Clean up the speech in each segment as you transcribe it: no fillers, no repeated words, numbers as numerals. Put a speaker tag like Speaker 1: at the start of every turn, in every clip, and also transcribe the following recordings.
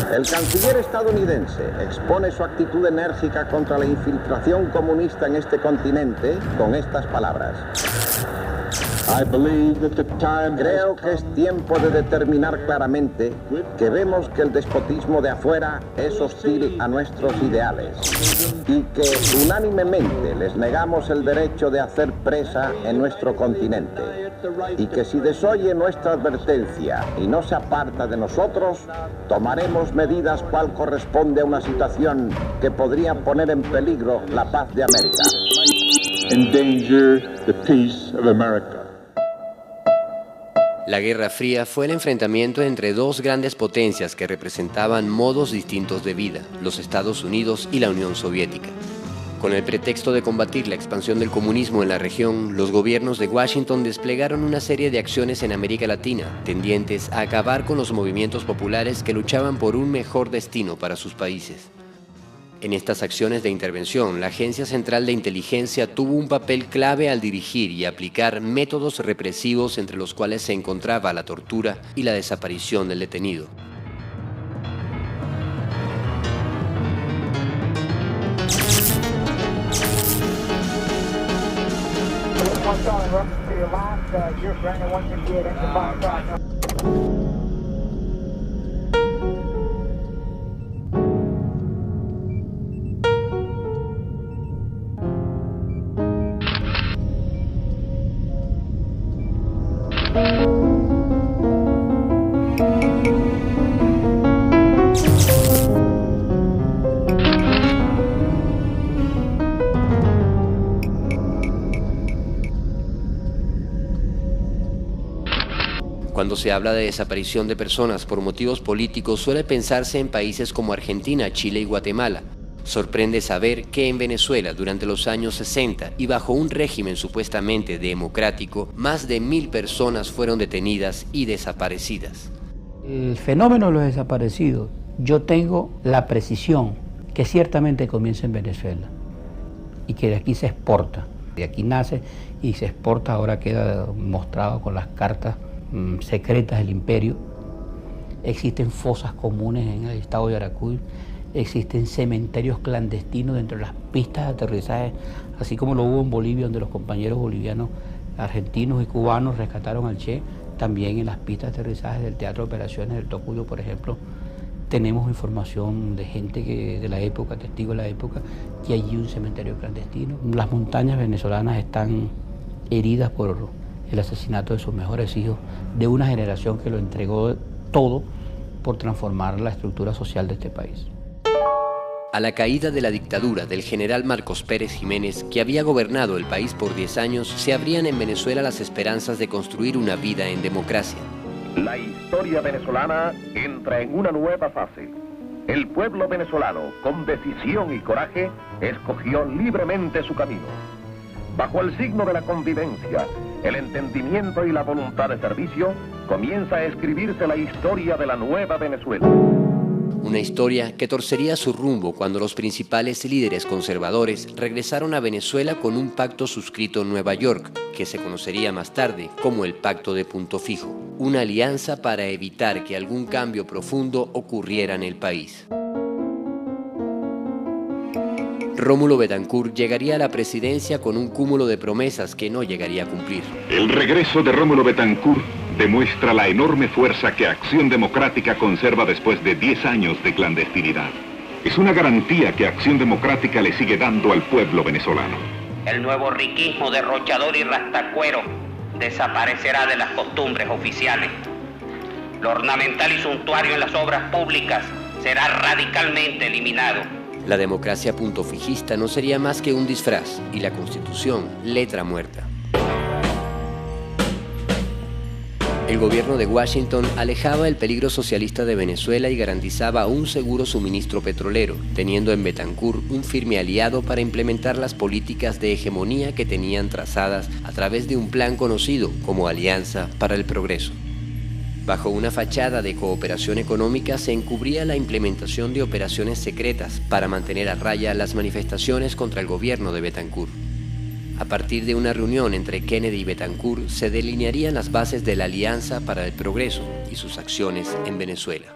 Speaker 1: El canciller estadounidense expone su actitud enérgica contra la infiltración comunista en este continente con estas palabras. Creo que es tiempo de determinar claramente que vemos que el despotismo de afuera es hostil a nuestros ideales y que unánimemente les negamos el derecho de hacer presa en nuestro continente y que si desoye nuestra advertencia y no se aparta de nosotros, tomaremos medidas cual corresponde a una situación que podría poner en peligro la paz de América.
Speaker 2: Endanger the peace of America.
Speaker 3: La Guerra Fría fue el enfrentamiento entre dos grandes potencias que representaban modos distintos de vida, los Estados Unidos y la Unión Soviética. Con el pretexto de combatir la expansión del comunismo en la región, los gobiernos de Washington desplegaron una serie de acciones en América Latina, tendientes a acabar con los movimientos populares que luchaban por un mejor destino para sus países. En estas acciones de intervención, la Agencia Central de Inteligencia tuvo un papel clave al dirigir y aplicar métodos represivos entre los cuales se encontraba la tortura y la desaparición del detenido. Cuando se habla de desaparición de personas por motivos políticos, suele pensarse en países como Argentina, Chile y Guatemala. Sorprende saber que en Venezuela, durante los años 60 y bajo un régimen supuestamente democrático, más de 1000 personas fueron detenidas y desaparecidas.
Speaker 4: El fenómeno de los desaparecidos, yo tengo la precisión que ciertamente comienza en Venezuela y que de aquí se exporta. De aquí nace y se exporta, ahora queda mostrado con las cartas secretas del imperio. Existen fosas comunes en el estado de Yaracuy, existen cementerios clandestinos dentro de las pistas de aterrizaje, así como lo hubo en Bolivia, donde los compañeros bolivianos, argentinos y cubanos rescataron al Che. También en las pistas de aterrizaje del Teatro de Operaciones del Tocuyo, por ejemplo, tenemos información de gente de la época, testigos de la época, que allí un cementerio clandestino. Las montañas venezolanas están heridas por el asesinato de sus mejores hijos, de una generación que lo entregó todo por transformar la estructura social de este país.
Speaker 3: A la caída de la dictadura del general Marcos Pérez Jiménez, que había gobernado el país por 10 años, se abrían en Venezuela las esperanzas de construir una vida en democracia.
Speaker 5: La historia venezolana entra en una nueva fase. El pueblo venezolano, con decisión y coraje, escogió libremente su camino. Bajo el signo de la convivencia, el entendimiento y la voluntad de servicio, comienza a escribirse la historia de la nueva Venezuela.
Speaker 3: Una historia que torcería su rumbo cuando los principales líderes conservadores regresaron a Venezuela con un pacto suscrito en Nueva York, que se conocería más tarde como el Pacto de Punto Fijo, una alianza para evitar que algún cambio profundo ocurriera en el país. Rómulo Betancourt llegaría a la presidencia con un cúmulo de promesas que no llegaría a cumplir.
Speaker 6: El regreso de Rómulo Betancourt demuestra la enorme fuerza que Acción Democrática conserva después de 10 años de clandestinidad. Es una garantía que Acción Democrática le sigue dando al pueblo venezolano.
Speaker 7: El nuevo riquismo derrochador y rastacuero desaparecerá de las costumbres oficiales. Lo ornamental y suntuario en las obras públicas será radicalmente eliminado.
Speaker 3: La democracia puntofijista no sería más que un disfraz y la Constitución, letra muerta. El gobierno de Washington alejaba el peligro socialista de Venezuela y garantizaba un seguro suministro petrolero, teniendo en Betancourt un firme aliado para implementar las políticas de hegemonía que tenían trazadas a través de un plan conocido como Alianza para el Progreso. Bajo una fachada de cooperación económica se encubría la implementación de operaciones secretas para mantener a raya las manifestaciones contra el gobierno de Betancourt. A partir de una reunión entre Kennedy y Betancourt se delinearían las bases de la Alianza para el Progreso y sus acciones en Venezuela.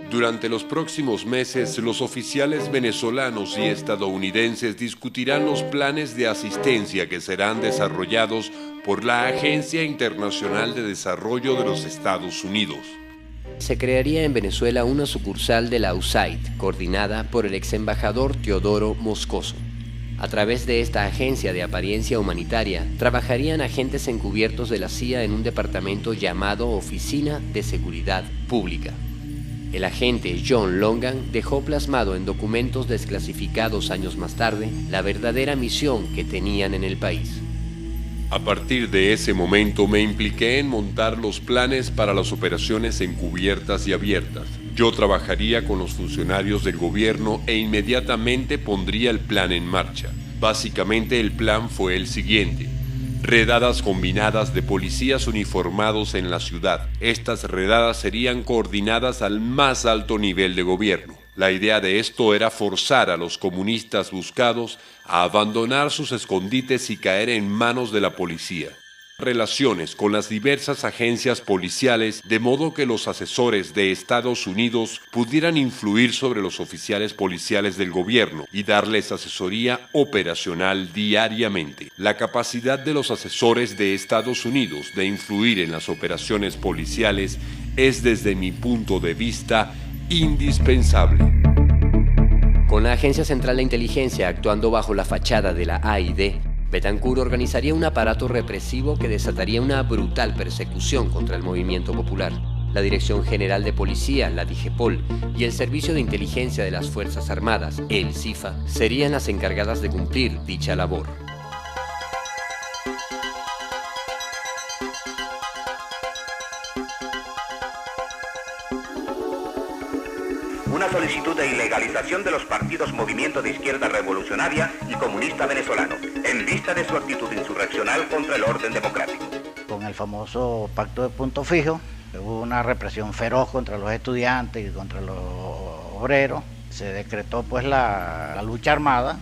Speaker 8: Durante los próximos meses, los oficiales venezolanos y estadounidenses discutirán los planes de asistencia que serán desarrollados por la Agencia Internacional de Desarrollo de los Estados Unidos.
Speaker 3: Se crearía en Venezuela una sucursal de la USAID, coordinada por el ex embajador Teodoro Moscoso. A través de esta agencia de apariencia humanitaria, trabajarían agentes encubiertos de la CIA en un departamento llamado Oficina de Seguridad Pública. El agente John Longan dejó plasmado en documentos desclasificados años más tarde la verdadera misión que tenían en el país.
Speaker 8: A partir de ese momento me impliqué en montar los planes para las operaciones encubiertas y abiertas. Yo trabajaría con los funcionarios del gobierno e inmediatamente pondría el plan en marcha. Básicamente el plan fue el siguiente: redadas combinadas de policías uniformados en la ciudad. Estas redadas serían coordinadas al más alto nivel de gobierno. La idea de esto era forzar a los comunistas buscados a abandonar sus escondites y caer en manos de la policía. Relaciones con las diversas agencias policiales, de modo que los asesores de Estados Unidos pudieran influir sobre los oficiales policiales del gobierno y darles asesoría operacional diariamente. La capacidad de los asesores de Estados Unidos de influir en las operaciones policiales es, desde mi punto de vista, indispensable.
Speaker 3: Con la Agencia Central de Inteligencia actuando bajo la fachada de la AID, Betancur organizaría un aparato represivo que desataría una brutal persecución contra el movimiento popular. La Dirección General de Policía, la DIGEPOL, y el Servicio de Inteligencia de las Fuerzas Armadas, el CIFA, serían las encargadas de cumplir dicha labor.
Speaker 9: Una solicitud de ilegalización de los partidos Movimiento de Izquierda Revolucionaria y Comunista Venezolano, en vista de su actitud insurreccional contra el orden democrático.
Speaker 10: Con el famoso pacto de punto fijo, hubo una represión feroz contra los estudiantes y contra los obreros. Se decretó pues la lucha armada,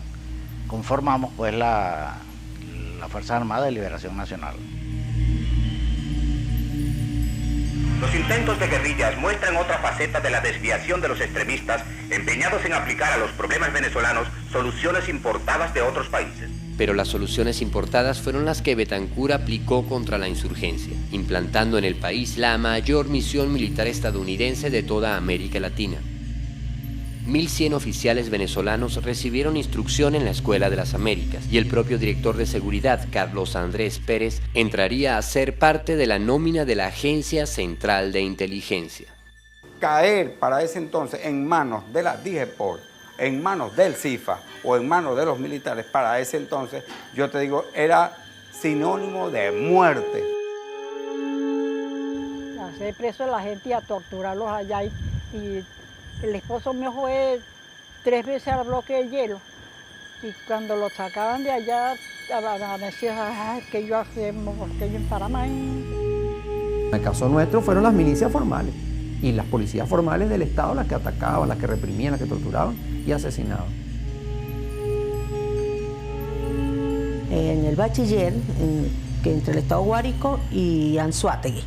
Speaker 10: conformamos pues la Fuerza Armada de Liberación Nacional.
Speaker 9: Los intentos de guerrillas muestran otra faceta de la desviación de los extremistas empeñados en aplicar a los problemas venezolanos soluciones importadas de otros países.
Speaker 3: Pero las soluciones importadas fueron las que Betancur aplicó contra la insurgencia, implantando en el país la mayor misión militar estadounidense de toda América Latina. 1.100 oficiales venezolanos recibieron instrucción en la Escuela de las Américas y el propio director de seguridad, Carlos Andrés Pérez, entraría a ser parte de la nómina de la Agencia Central de Inteligencia.
Speaker 11: Caer para ese entonces en manos de la DIGEPOL, en manos del CIFA o en manos de los militares, para ese entonces, yo te digo, era sinónimo de muerte.
Speaker 12: Hacer preso a la gente y a torturarlos allá y el esposo mío fue 3 veces al bloque de hielo y cuando lo sacaban de allá, decían, ¿qué yo hacemos? ¿Qué yo en Panamá?
Speaker 13: En el caso nuestro fueron las milicias formales y las policías formales del Estado las que atacaban, las que reprimían, las que torturaban y asesinaban.
Speaker 14: En el bachiller, que entre el Estado Guárico y Anzoátegui,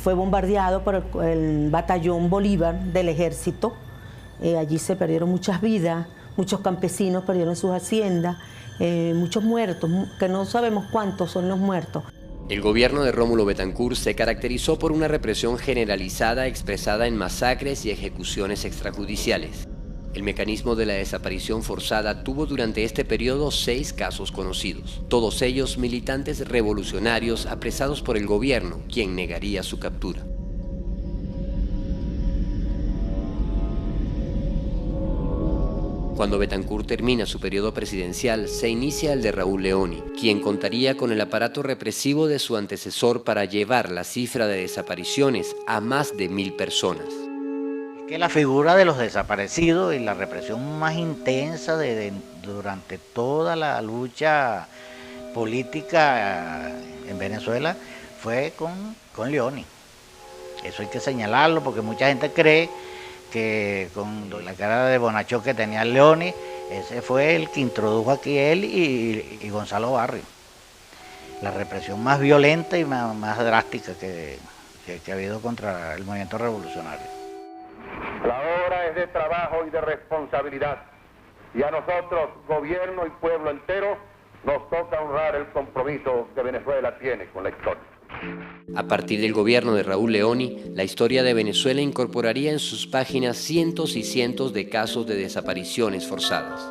Speaker 14: fue bombardeado por el batallón Bolívar del ejército. Allí se perdieron muchas vidas, muchos campesinos perdieron sus haciendas, muchos muertos, que no sabemos cuántos son los muertos.
Speaker 3: El gobierno de Rómulo Betancur se caracterizó por una represión generalizada expresada en masacres y ejecuciones extrajudiciales. El mecanismo de la desaparición forzada tuvo durante este periodo 6 casos conocidos, todos ellos militantes revolucionarios apresados por el gobierno, quien negaría su captura. Cuando Betancur termina su periodo presidencial, se inicia el de Raúl Leoni, quien contaría con el aparato represivo de su antecesor para llevar la cifra de desapariciones a más de 1.000 personas.
Speaker 10: Que la figura de los desaparecidos y la represión más intensa durante toda la lucha política en Venezuela fue con Leoni. Eso hay que señalarlo porque mucha gente cree que con la cara de bonachón que tenía Leoni, ese fue el que introdujo aquí él y Gonzalo Barrio. La represión más violenta y más drástica que ha habido contra el movimiento revolucionario.
Speaker 5: La hora es de trabajo y de responsabilidad. Y a nosotros, gobierno y pueblo entero, nos toca honrar el compromiso que Venezuela tiene con la historia.
Speaker 3: A partir del gobierno de Raúl Leoni, la historia de Venezuela incorporaría en sus páginas cientos y cientos de casos de desapariciones forzadas.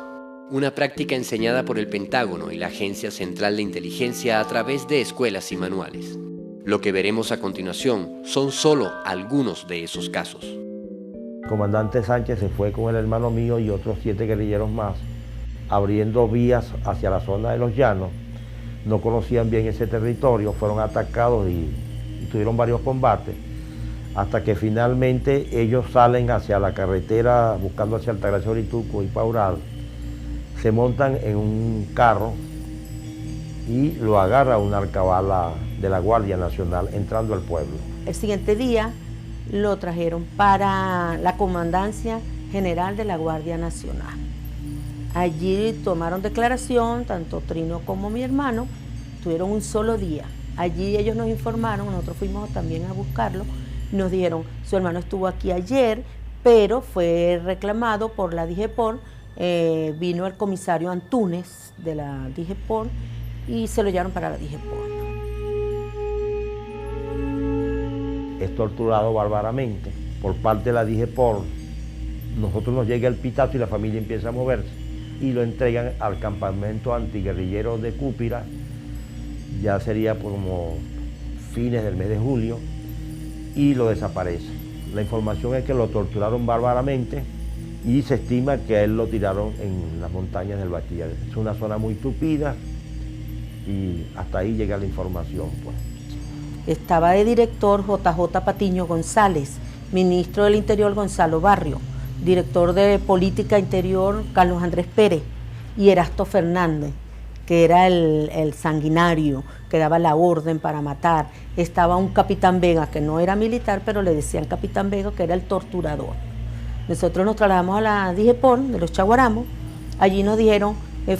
Speaker 3: Una práctica enseñada por el Pentágono y la Agencia Central de Inteligencia a través de escuelas y manuales. Lo que veremos a continuación son solo algunos de esos casos.
Speaker 15: El comandante Sánchez se fue con el hermano mío y otros 7 guerrilleros más, abriendo vías hacia la zona de los llanos. No conocían bien ese territorio, fueron atacados y tuvieron varios combates, hasta que finalmente ellos salen hacia la carretera buscando hacia Altagracia, Orituco y Paural. Se montan en un carro y lo agarra una alcabala de la Guardia Nacional entrando al pueblo.
Speaker 14: El siguiente día lo trajeron para la Comandancia General de la Guardia Nacional. Allí tomaron declaración, tanto Trino como mi hermano, tuvieron un solo día. Allí ellos nos informaron, nosotros fuimos también a buscarlo, nos dijeron, su hermano estuvo aquí ayer, pero fue reclamado por la DIGEPOR, vino el comisario Antúnez de la DIGEPOR y se lo llevaron para la DIGEPOR.
Speaker 15: Es torturado bárbaramente por parte de la DIGEPOR. Nosotros nos llega el pitazo y la familia empieza a moverse y lo entregan al campamento antiguerrillero de Cúpira. Ya sería como fines del mes de julio y lo desaparece. La información es que lo torturaron bárbaramente y se estima que a él lo tiraron en las montañas del Bachiller. Es una zona muy tupida y hasta ahí llega la información, pues.
Speaker 14: Estaba de director JJ Patiño González, ministro del Interior Gonzalo Barrio, director de Política Interior Carlos Andrés Pérez y Erasto Fernández, que era el sanguinario, que daba la orden para matar. Estaba un capitán Vega, que no era militar, pero le decían capitán Vega, que era el torturador. Nosotros nos trasladamos a la DIGEPOR de los Chaguaramos. Allí nos dijeron,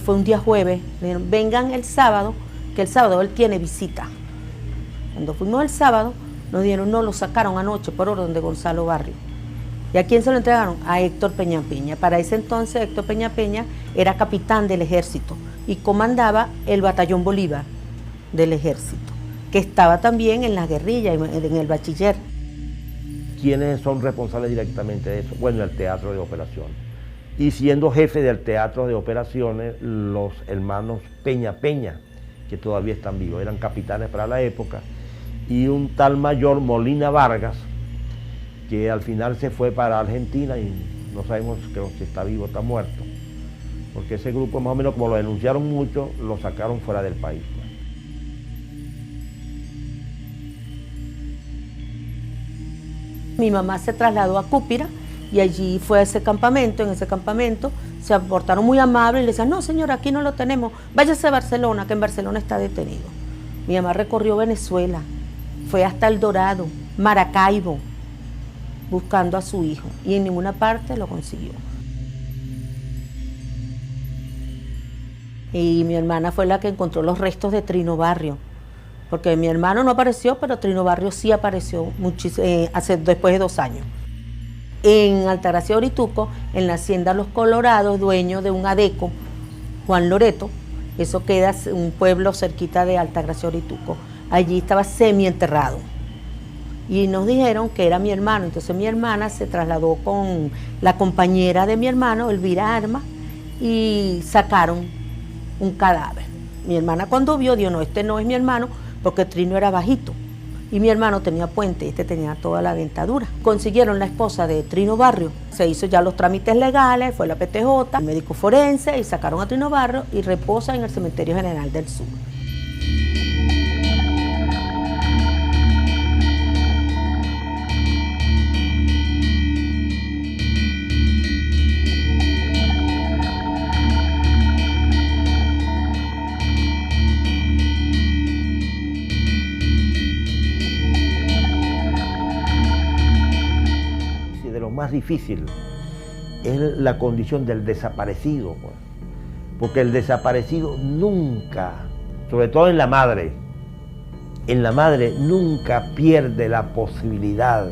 Speaker 14: fue un día jueves, dijeron, vengan el sábado, que el sábado él tiene visita. Cuando fuimos el sábado, nos dijeron, no, lo sacaron anoche por orden de Gonzalo Barrio. ¿Y a quién se lo entregaron? A Héctor Peña Peña. Para ese entonces Héctor Peña Peña era capitán del ejército y comandaba el batallón Bolívar del ejército, que estaba también en la guerrilla, en el Bachiller.
Speaker 15: ¿Quiénes son responsables directamente de eso? Bueno, el Teatro de Operaciones. Y siendo jefe del Teatro de Operaciones, los hermanos Peña Peña, que todavía están vivos, eran capitanes para la época, y un tal mayor Molina Vargas, que al final se fue para Argentina y no sabemos si está vivo o está muerto, porque ese grupo más o menos, como lo denunciaron mucho, lo sacaron fuera del país.
Speaker 14: Mi mamá se trasladó a Cúpira y allí fue a ese campamento. En ese campamento se portaron muy amables y le decían, no señora, aquí no lo tenemos, váyase a Barcelona, que en Barcelona está detenido. Mi mamá recorrió Venezuela, fue hasta El Dorado, Maracaibo, buscando a su hijo, y en ninguna parte lo consiguió. Y mi hermana fue la que encontró los restos de Trino Barrio, porque mi hermano no apareció, pero Trino Barrio sí apareció después de 2 años. En Altagracia, Orituco, en la hacienda Los Colorados, dueño de un adeco, Juan Loreto, eso queda un pueblo cerquita de Altagracia, Orituco. Allí estaba semienterrado. Y nos dijeron que era mi hermano, entonces mi hermana se trasladó con la compañera de mi hermano, Elvira Armas, y sacaron un cadáver. Mi hermana cuando vio, dijo, no, este no es mi hermano, porque Trino era bajito, y mi hermano tenía puente, este tenía toda la dentadura. Consiguieron la esposa de Trino Barrio, se hizo ya los trámites legales, fue la PTJ, el médico forense, y sacaron a Trino Barrio y reposa en el Cementerio General del Sur.
Speaker 15: Más difícil es la condición del desaparecido, pues. Porque el desaparecido nunca, sobre todo en la madre nunca pierde la posibilidad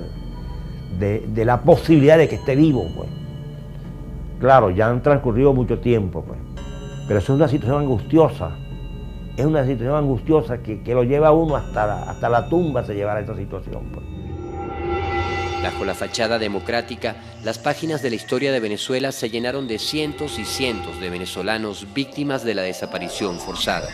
Speaker 15: de la posibilidad de que esté vivo, pues. Claro, ya han transcurrido mucho tiempo, pues, pero es una situación angustiosa. Es una situación angustiosa que lo lleva a uno hasta la tumba, se llevará esa situación, pues.
Speaker 3: Bajo la fachada democrática, las páginas de la historia de Venezuela se llenaron de cientos y cientos de venezolanos víctimas de la desaparición forzada.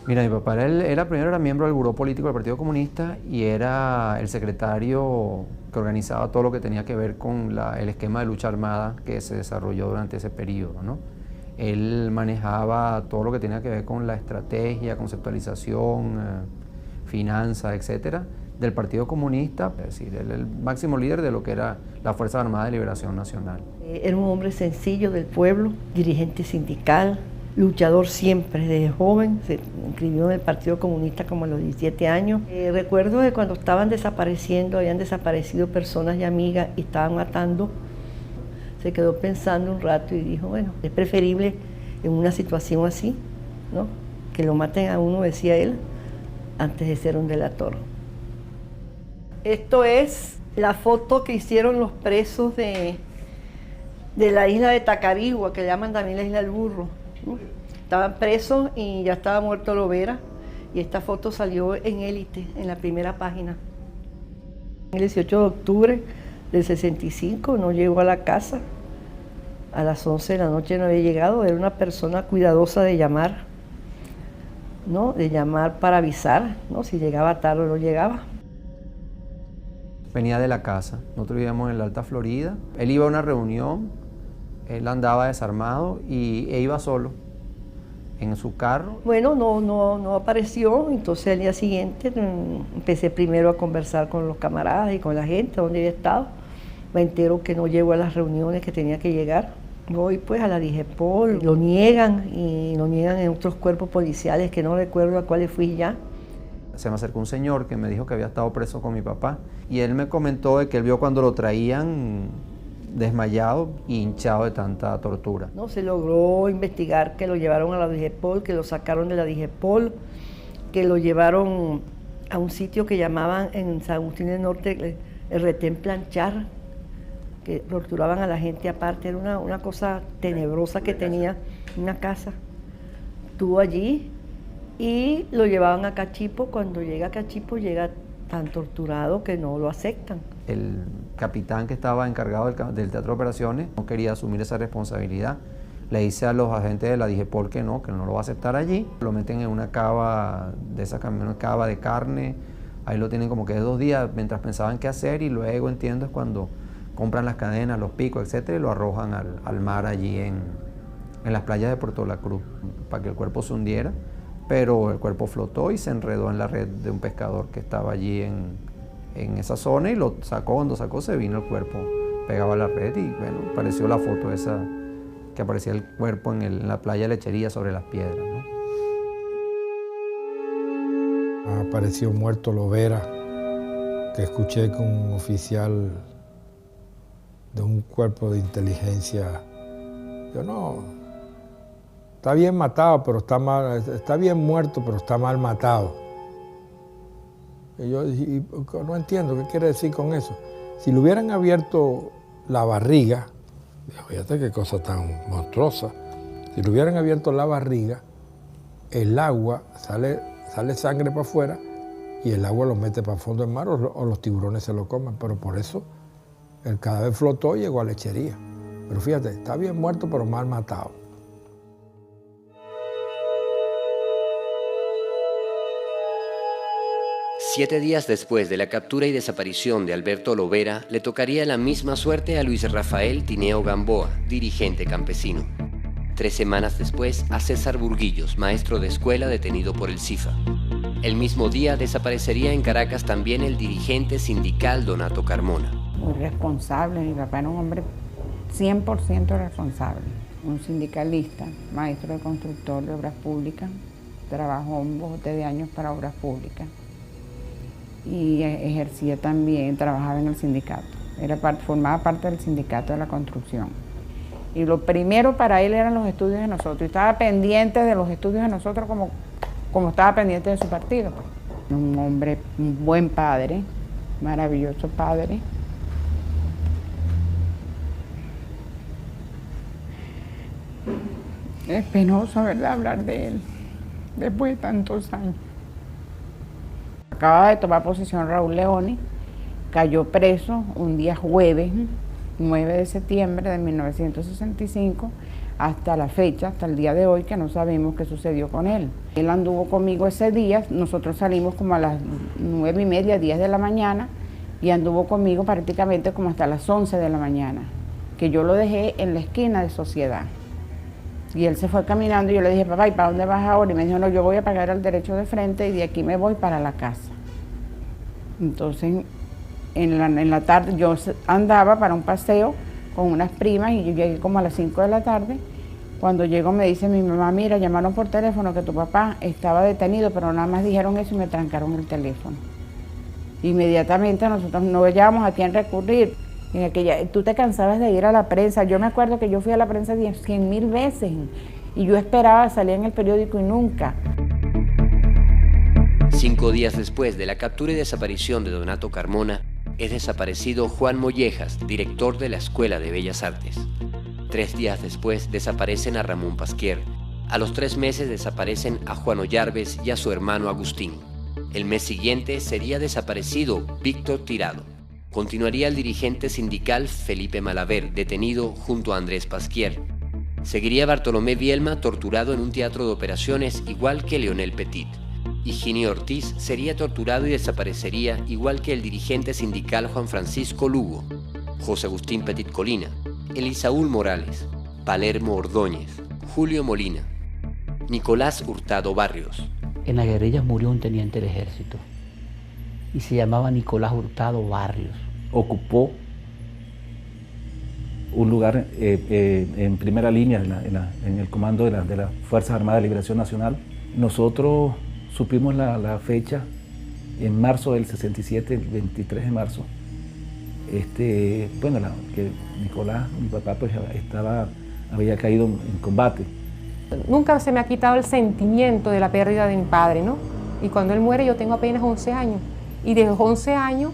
Speaker 13: Mira, mi papá era miembro del Buró Político del Partido Comunista y era el secretario que organizaba todo lo que tenía que ver con el esquema de lucha armada que se desarrolló durante ese periodo, ¿no? Él manejaba todo lo que tenía que ver con la estrategia, conceptualización, finanzas, etcétera, del Partido Comunista, es decir, el máximo líder de lo que era la Fuerza Armada de Liberación Nacional.
Speaker 16: Era un hombre sencillo del pueblo, dirigente sindical, luchador siempre, desde joven, se inscribió en el Partido Comunista como a los 17 años. Recuerdo que cuando estaban desapareciendo, habían desaparecido personas y amigas y estaban matando, se quedó pensando un rato y dijo, bueno, es preferible en una situación así, ¿no?, que lo maten a uno, decía él, antes de ser un delator. Esto es la foto que hicieron los presos de la isla de Tacarigua, que llaman también la isla del Burro. Estaban presos y ya estaba muerto Lovera, y esta foto salió en Élite, en la primera página. El 18 de octubre del 65 no llegó a la casa, a las 11 de la noche no había llegado, era una persona cuidadosa de llamar, ¿no?, de llamar para avisar, ¿no?, si llegaba tarde o no llegaba.
Speaker 13: Venía de la casa, nosotros vivíamos en la Alta Florida, él iba a una reunión, él andaba desarmado e iba solo en su carro.
Speaker 16: Bueno, no apareció, entonces al día siguiente empecé primero a conversar con los camaradas y con la gente donde había estado. Me entero que no llegó a las reuniones que tenía que llegar. Voy pues a la DIGEPOL, lo niegan y lo niegan en otros cuerpos policiales que no recuerdo a cuáles fui ya.
Speaker 13: Se me acercó un señor que me dijo que había estado preso con mi papá y él me comentó de que él vio cuando lo traían desmayado y hinchado de tanta tortura.
Speaker 16: No, se logró investigar que lo llevaron a la DIGEPOL, que lo sacaron de la DIGEPOL, que lo llevaron a un sitio que llamaban en San Agustín del Norte el retén planchar, que torturaban a la gente aparte, era una cosa tenebrosa que tenía una casa. Estuvo allí y lo llevaban a Cachipo. Cuando llega a Cachipo llega tan torturado que no lo aceptan.
Speaker 13: El capitán que estaba encargado del Teatro de Operaciones no quería asumir esa responsabilidad. Le dice a los agentes de la DIGEPOL que no lo va a aceptar allí. Lo meten en una cava de esa cava de carne. Ahí lo tienen como que 2 días mientras pensaban qué hacer y luego, entiendo, es cuando compran las cadenas, los picos, etcétera, y lo arrojan al mar allí en las playas de Puerto La Cruz para que el cuerpo se hundiera, pero el cuerpo flotó y se enredó en la red de un pescador que estaba allí en esa zona y lo sacó. Cuando sacó se vino el cuerpo pegado a la red y bueno, apareció la foto esa que aparecía el cuerpo en la playa de Lechería sobre las piedras, ¿no?
Speaker 17: Apareció muerto Lovera, que escuché que un oficial de un cuerpo de inteligencia, yo no, está bien matado, pero está mal, está bien muerto, pero está mal matado. Y yo no entiendo qué quiere decir con eso. Si le hubieran abierto la barriga, fíjate qué cosa tan monstruosa, si le hubieran abierto la barriga, el agua sale sangre para afuera y el agua lo mete para el fondo del mar o los tiburones se lo comen, pero por eso el cadáver flotó y llegó a Lechería. Pero fíjate, está bien muerto pero mal matado.
Speaker 3: Siete días después de la captura y desaparición de Alberto Lovera, le tocaría la misma suerte a Luis Rafael Tineo Gamboa, dirigente campesino. 3 semanas después, a César Burguillos, maestro de escuela detenido por el CIFA. El mismo día desaparecería en Caracas también el dirigente sindical Donato Carmona.
Speaker 18: Muy responsable, mi papá era un hombre 100% responsable, un sindicalista, maestro de constructor de obras públicas, trabajó un bote de años para obras públicas y ejercía también, trabajaba en el sindicato, formaba parte del sindicato de la construcción. Y lo primero para él eran los estudios de nosotros, y estaba pendiente de los estudios de nosotros como estaba pendiente de su partido. Un hombre, un buen padre, maravilloso padre. Es penoso, ¿verdad?, hablar de él después de tantos años. Acaba de tomar posesión Raúl Leoni, cayó preso un día jueves, 9 de septiembre de 1965, hasta la fecha, hasta el día de hoy, que no sabemos qué sucedió con él. Él anduvo conmigo ese día, nosotros salimos como a las 9:30, 10 de la mañana, y anduvo conmigo prácticamente como hasta las 11 de la mañana, que yo lo dejé en la esquina de Sociedad. Y él se fue caminando y yo le dije, papá, ¿y para dónde vas ahora? Y me dijo, no, yo voy a pagar el derecho de frente y de aquí me voy para la casa. Entonces, en la tarde yo andaba para un paseo con unas primas y yo llegué como a las 5 de la tarde. Cuando llego me dice mi mamá, mira, llamaron por teléfono que tu papá estaba detenido, pero nada más dijeron eso y me trancaron el teléfono. Inmediatamente nosotros no hallábamos a quién recurrir. En aquella, tú te cansabas de ir a la prensa. Yo me acuerdo que yo fui a la prensa 100.000 veces y yo esperaba salir en el periódico y nunca.
Speaker 3: 5 días después de la captura y desaparición de Donato Carmona, es desaparecido Juan Mollejas, director de la Escuela de Bellas Artes. 3 días después desaparecen a Ramón Pasquier. A los 3 meses desaparecen a Juan Ollarves y a su hermano Agustín. El mes siguiente sería desaparecido Víctor Tirado. Continuaría el dirigente sindical Felipe Malaver, detenido junto a Andrés Pasquier. Seguiría Bartolomé Bielma, torturado en un teatro de operaciones, igual que Leonel Petit. Higinio Ortiz sería torturado y desaparecería, igual que el dirigente sindical Juan Francisco Lugo, José Agustín Petit Colina, Elisaúl Morales, Palermo Ordóñez, Julio Molina, Nicolás Hurtado Barrios.
Speaker 4: En las guerrillas murió un teniente del ejército y se llamaba Nicolás Hurtado Barrios.
Speaker 19: Ocupó un lugar en primera línea en el comando de las Fuerzas Armadas de Liberación Nacional. Nosotros supimos la fecha en marzo del 67, el 23 de marzo. Que Nicolás, mi papá, pues había caído en combate.
Speaker 20: Nunca se me ha quitado el sentimiento de la pérdida de mi padre, ¿no? Y cuando él muere yo tengo apenas 11 años. Y de los 11 años,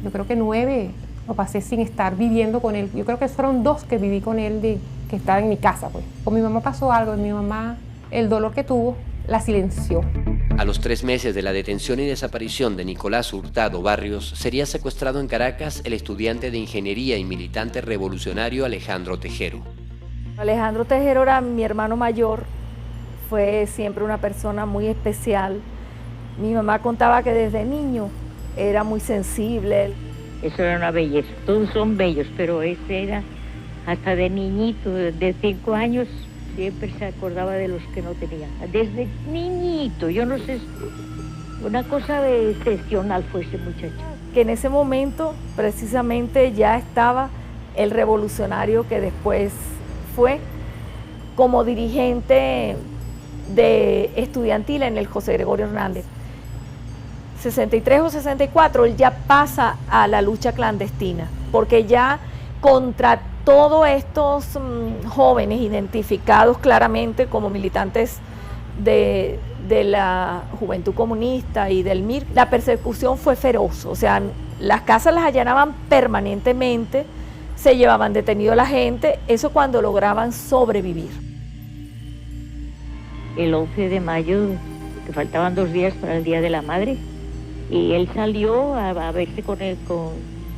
Speaker 20: yo creo que 9 lo pasé sin estar viviendo con él. Yo creo que fueron 2 que viví con él, que estaba en mi casa, pues. Con mi mamá pasó algo, mi mamá, el dolor que tuvo, la silenció.
Speaker 3: A los 3 meses de la detención y desaparición de Nicolás Hurtado Barrios, sería secuestrado en Caracas el estudiante de ingeniería y militante revolucionario Alejandro Tejero.
Speaker 21: Alejandro Tejero era mi hermano mayor, fue siempre una persona muy especial. Mi mamá contaba que desde niño era muy sensible.
Speaker 22: Eso era una belleza, todos son bellos, pero ese era hasta de niñito, de 5 años, siempre se acordaba de los que no tenían. Desde niñito, yo no sé, una cosa excepcional fue ese muchacho.
Speaker 21: Que en ese momento precisamente ya estaba el revolucionario que después fue como dirigente de estudiantil en el José Gregorio Hernández. 63 o 64, él ya pasa a la lucha clandestina, porque ya contra todos estos jóvenes identificados claramente como militantes de la Juventud Comunista y del MIR, la persecución fue feroz, o sea, las casas las allanaban permanentemente, se llevaban detenido a la gente, eso cuando lograban sobrevivir.
Speaker 22: El 11 de mayo, que faltaban 2 días para el Día de la Madre, y él salió a verse con el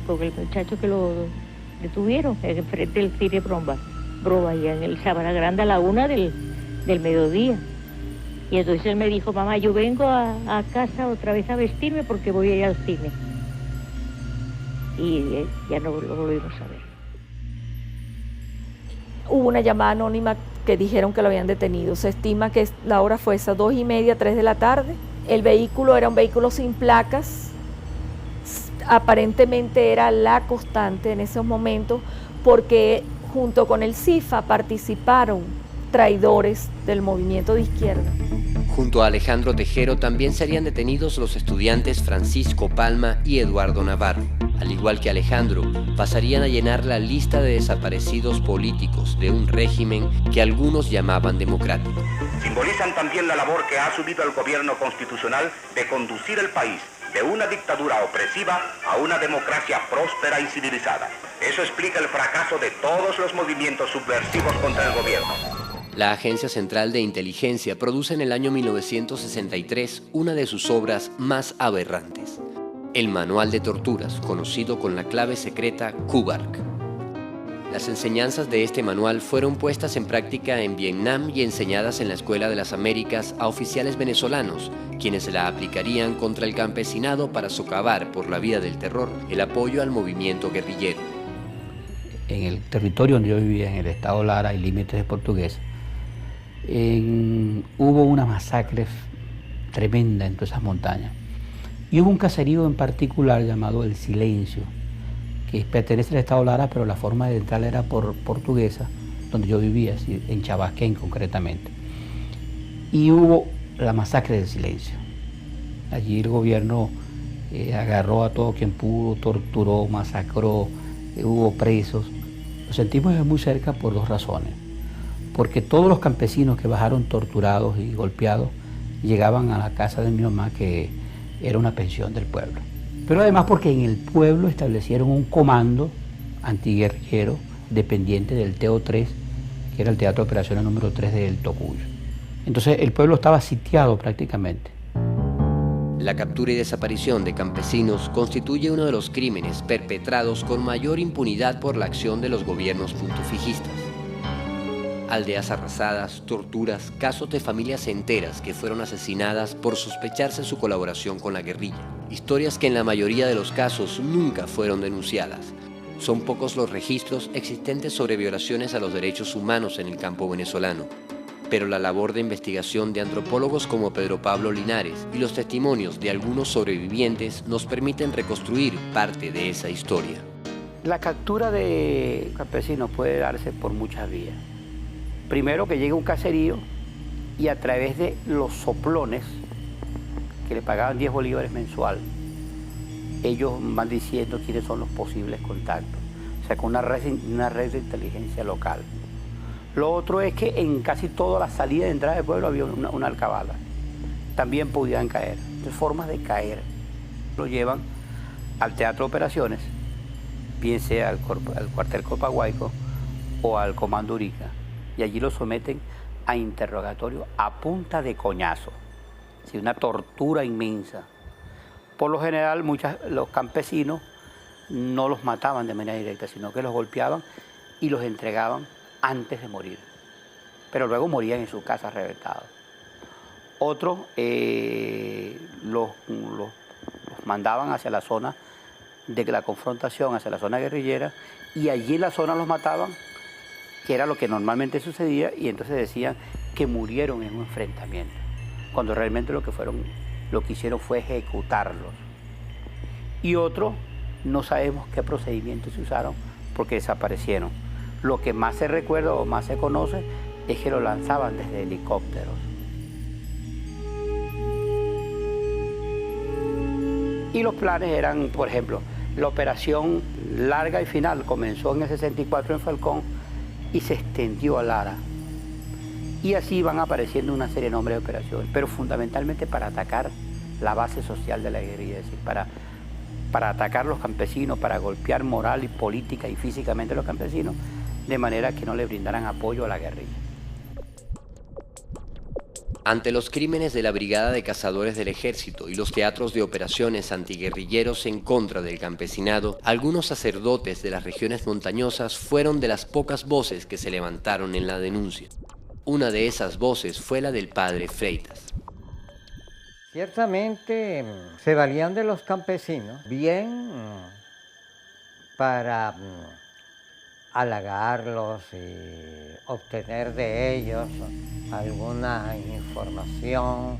Speaker 22: muchacho que lo detuvieron, enfrente del cine Bromba, allá en el Sabana Grande a la 1 del mediodía. Y entonces él me dijo, mamá, yo vengo a casa otra vez a vestirme porque voy a ir al cine. Y ya no lo volvimos a ver.
Speaker 21: Hubo una llamada anónima que dijeron que lo habían detenido. Se estima que la hora fue esa 2:30, 3 de la tarde. El vehículo era un vehículo sin placas. Aparentemente era la constante en esos momentos porque junto con el CIFA participaron traidores del movimiento de izquierda.
Speaker 3: Junto a Alejandro Tejero también serían detenidos los estudiantes Francisco Palma y Eduardo Navarro. Al igual que Alejandro, pasarían a llenar la lista de desaparecidos políticos de un régimen que algunos llamaban democrático.
Speaker 9: Simbolizan también la labor que ha asumido el gobierno constitucional de conducir el país de una dictadura opresiva a una democracia próspera y civilizada. Eso explica el fracaso de todos los movimientos subversivos contra el gobierno.
Speaker 3: La Agencia Central de Inteligencia produce en el año 1963 una de sus obras más aberrantes, el Manual de Torturas, conocido con la clave secreta QBARC. Las enseñanzas de este manual fueron puestas en práctica en Vietnam y enseñadas en la Escuela de las Américas a oficiales venezolanos, quienes la aplicarían contra el campesinado para socavar por la vía del terror el apoyo al movimiento guerrillero.
Speaker 4: En el territorio donde yo vivía, en el estado Lara y límites de Portuguesa, hubo una masacre tremenda en todas esas montañas. Y hubo un caserío en particular llamado El Silencio, que pertenece al estado Lara, pero la forma de entrar era por Portuguesa, donde yo vivía, en Chabasquén concretamente. Y hubo la masacre del Silencio. Allí el gobierno agarró a todo quien pudo, torturó, masacró, hubo presos. Lo sentimos muy cerca por dos razones. Porque todos los campesinos que bajaron torturados y golpeados llegaban a la casa de mi mamá, que era una pensión del pueblo. Pero además porque en el pueblo establecieron un comando antiguerrillero dependiente del TO3, que era el Teatro de Operaciones número 3 del Tocuyo. Entonces el pueblo estaba sitiado prácticamente.
Speaker 3: La captura y desaparición de campesinos constituye uno de los crímenes perpetrados con mayor impunidad por la acción de los gobiernos puntufijistas. Aldeas arrasadas, torturas, casos de familias enteras que fueron asesinadas por sospecharse su colaboración con la guerrilla. Historias que en la mayoría de los casos nunca fueron denunciadas. Son pocos los registros existentes sobre violaciones a los derechos humanos en el campo venezolano. Pero la labor de investigación de antropólogos como Pedro Pablo Linares y los testimonios de algunos sobrevivientes nos permiten reconstruir parte de esa historia.
Speaker 4: La captura de campesinos puede darse por muchas vías. Primero, que llegue un caserío y a través de los soplones, que le pagaban 10 bolívares mensual, ellos van diciendo quiénes son los posibles contactos. O sea, con una red de inteligencia local. Lo otro es que en casi todas las salidas de entrada del pueblo había una alcabala. También podían caer. Entonces, formas de caer. Lo llevan al Teatro de Operaciones, bien sea al cuartel Copaguayco o al Comando Urica. Y allí lo someten a interrogatorio a punta de coñazo. Sí, una tortura inmensa. Por lo general, los campesinos no los mataban de manera directa, sino que los golpeaban y los entregaban antes de morir. Pero luego morían en sus casas reventados. Otros los mandaban hacia la zona de la confrontación, hacia la zona guerrillera, y allí en la zona los mataban, que era lo que normalmente sucedía, y entonces decían que murieron en un enfrentamiento, cuando realmente lo que hicieron fue ejecutarlos. Y otros, no sabemos qué procedimientos se usaron porque desaparecieron. Lo que más se recuerda o más se conoce es que lo lanzaban desde helicópteros. Y los planes eran, por ejemplo, la operación larga y final comenzó en el 64 en Falcón y se extendió a Lara. Y así van apareciendo una serie de nombres de operaciones, pero fundamentalmente para atacar la base social de la guerrilla, es decir, para atacar a los campesinos, para golpear moral y política y físicamente a los campesinos, de manera que no le brindaran apoyo a la guerrilla.
Speaker 3: Ante los crímenes de la Brigada de Cazadores del Ejército y los teatros de operaciones antiguerrilleros en contra del campesinado, algunos sacerdotes de las regiones montañosas fueron de las pocas voces que se levantaron en la denuncia. Una de esas voces fue la del padre Freitas.
Speaker 1: Ciertamente se valían de los campesinos, bien para halagarlos y obtener de ellos alguna información.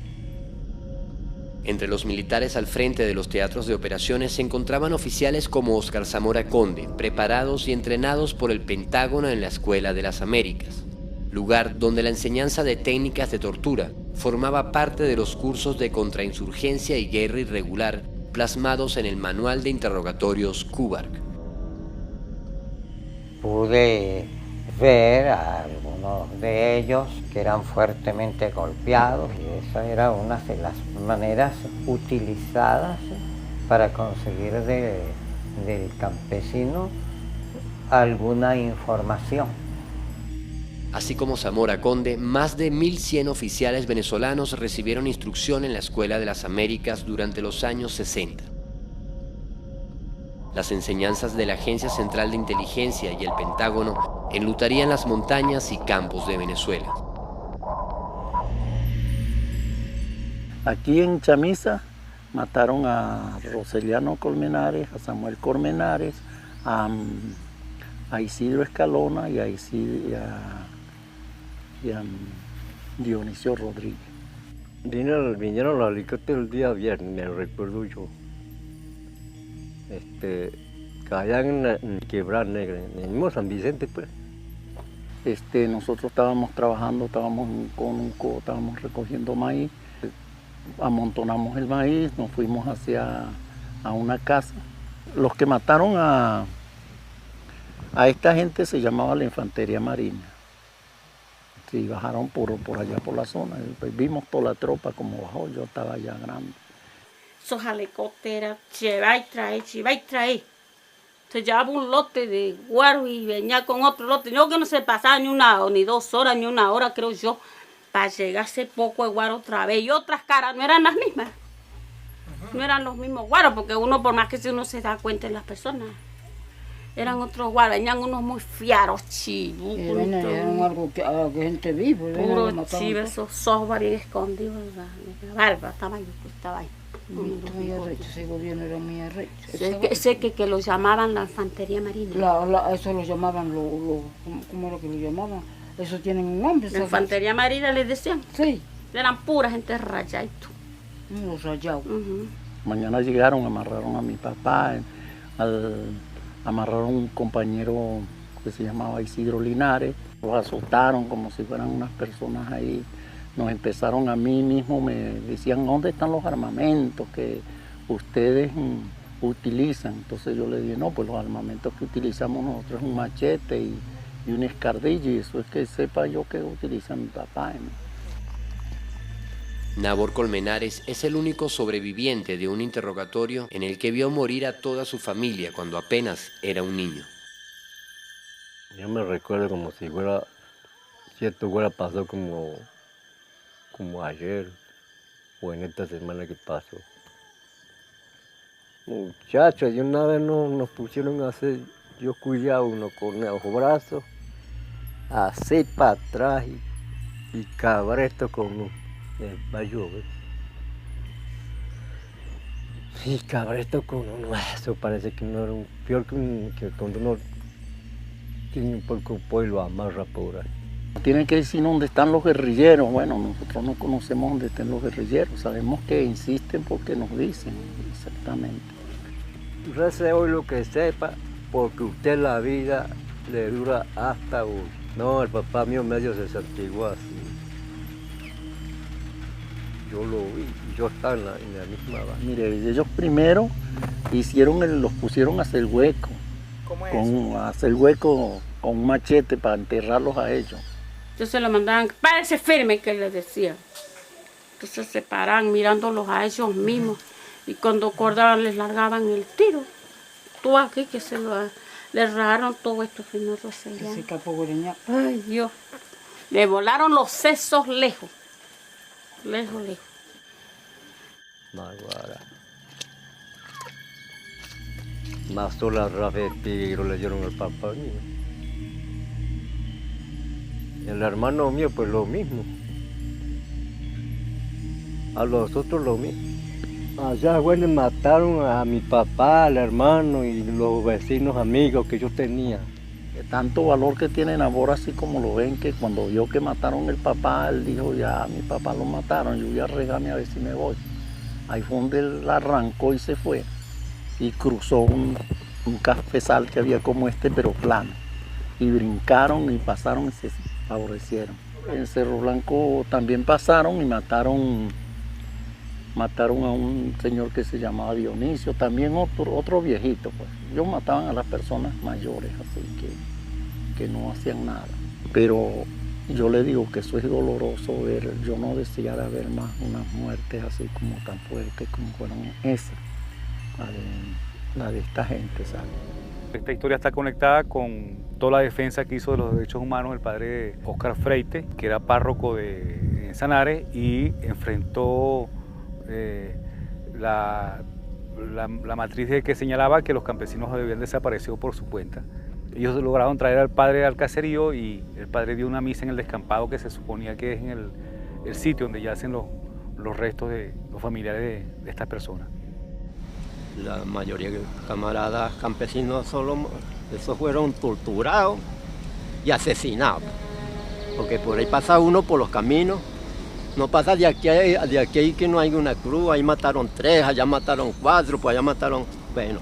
Speaker 3: Entre los militares al frente de los teatros de operaciones se encontraban oficiales como Óscar Zamora Conde, preparados y entrenados por el Pentágono en la Escuela de las Américas, lugar donde la enseñanza de técnicas de tortura formaba parte de los cursos de contrainsurgencia y guerra irregular plasmados en el Manual de Interrogatorios CUBARC.
Speaker 1: Pude ver a algunos de ellos que eran fuertemente golpeados y esa era una de las maneras utilizadas para conseguir del campesino alguna información.
Speaker 3: Así como Zamora Conde, más de 1.100 oficiales venezolanos recibieron instrucción en la Escuela de las Américas durante los años 60. Las enseñanzas de la Agencia Central de Inteligencia y el Pentágono enlutarían las montañas y campos de Venezuela.
Speaker 2: Aquí en Chamisa mataron a Roseliano Colmenares, a Samuel Colmenares, a Isidro Escalona y a Dionisio Rodríguez.
Speaker 6: Vinieron los helicópteros el día viernes, me recuerdo yo. Caían en Quebrada Negra, en el mismo San Vicente, pues.
Speaker 2: Nosotros estábamos trabajando, estábamos en un conuco, estábamos recogiendo maíz, amontonamos el maíz, nos fuimos a una casa. Los que mataron a esta gente se llamaba la Infantería Marina. Sí, bajaron por allá por la zona, pues vimos toda la tropa como bajó, yo estaba ya grande.
Speaker 23: Esos helicópteros, lleva y trae. Se llevaba un lote de guaros y venía con otro lote. Yo que no se pasaba ni 1 hora, ni 2 horas, ni 1 hora, creo yo, para llegar ese poco de guaro otra vez. Y otras caras no eran las mismas. No eran los mismos guaros, porque uno, por más que uno se da cuenta de las personas, eran otros guaros, venían unos muy fiaros, chivos.
Speaker 24: Eran algo que gente viva.
Speaker 23: Puro chivo, esos ojos varios escondidos, la barba, estaba ahí.
Speaker 24: Muy arrecho, ese gobierno era muy arrecho.
Speaker 23: Ese que lo llamaban la Infantería Marina.
Speaker 24: Eso lo llamaban, ¿cómo era que lo llamaban? Eso tienen un nombre.
Speaker 23: La Infantería Marina les decían.
Speaker 24: Sí.
Speaker 23: Eran pura gente rayada.
Speaker 24: Los rayados.
Speaker 2: Mañana llegaron, amarraron a mi papá, amarraron a un compañero que se llamaba Isidro Linares, los azotaron como si fueran unas personas ahí. Nos empezaron a mí mismo, me decían, ¿dónde están los armamentos que ustedes utilizan? Entonces yo le dije, no, pues los armamentos que utilizamos nosotros es un machete y una escardilla, y eso es que sepa yo que utiliza mi papá.
Speaker 3: Nabor Colmenares es el único sobreviviente de un interrogatorio en el que vio morir a toda su familia cuando apenas era un niño.
Speaker 6: Yo me recuerdo como si fuera pasó como ayer o en esta semana que pasó. Muchachos, de una vez nos pusieron a hacer, yo cuidaba uno con los brazos, así para atrás y cabresto con el bayo. Y cabresto con uno, eso parece que no era peor que cuando uno tiene un poco pues lo amarra por ahí.
Speaker 2: Tienen que decir dónde están los guerrilleros. Bueno, nosotros no conocemos dónde están los guerrilleros. Sabemos que insisten porque nos dicen exactamente.
Speaker 6: Rece hoy lo que sepa, porque usted la vida le dura hasta hoy. No, el papá mío medio se santiguó así. Yo lo vi, yo estaba en la misma base.
Speaker 2: Mire, ellos primero los pusieron a hacer hueco.
Speaker 23: ¿Cómo es?
Speaker 2: A hacer hueco con un machete para enterrarlos a ellos.
Speaker 23: Entonces lo mandaban, párese firme, que les decía. Entonces se paraban mirándolos a ellos mismos y cuando acordaban les largaban el tiro. Tú aquí que les rararon todo esto que no recibían.
Speaker 24: Ese capo goreña.
Speaker 23: Ay, Dios. Le volaron los sesos lejos. Lejos.
Speaker 6: Maguara. Más sola rafe de tigre le dieron al papá mío. El hermano mío, pues lo mismo. A los otros lo mismo. Allá, bueno, mataron a mi papá, al hermano y los vecinos amigos que yo tenía.
Speaker 2: Tanto valor que tiene Nabor, así como lo ven, que cuando vio que mataron el papá, él dijo, ya, mi papá lo mataron, yo voy a regarme a ver si me voy. Ahí fue donde él arrancó y se fue. Y cruzó un cafezal que había como pero plano. Y brincaron y pasaron y se favorecieron. En Cerro Blanco también pasaron y mataron a un señor que se llamaba Dionisio, también otro viejito, pues. Ellos mataban a las personas mayores, así que no hacían nada. Pero yo le digo que eso es doloroso ver, yo no deseara ver más unas muertes así como tan fuertes como fueron esas, la de esta gente, ¿sabes?
Speaker 7: Esta historia está conectada con toda la defensa que hizo de los derechos humanos el padre Óscar Freite, que era párroco de Sanare y enfrentó la matriz que señalaba que los campesinos habían desaparecido por su cuenta. Ellos lograron traer al padre al caserío y el padre dio una misa en el descampado que se suponía que es en el sitio donde yacen los restos de los familiares de estas personas.
Speaker 8: La mayoría de camaradas campesinos esos fueron torturados y asesinados, porque por ahí pasa uno por los caminos, no pasa de aquí que no hay una cruz, ahí mataron 3, allá mataron 4, pues allá mataron, bueno,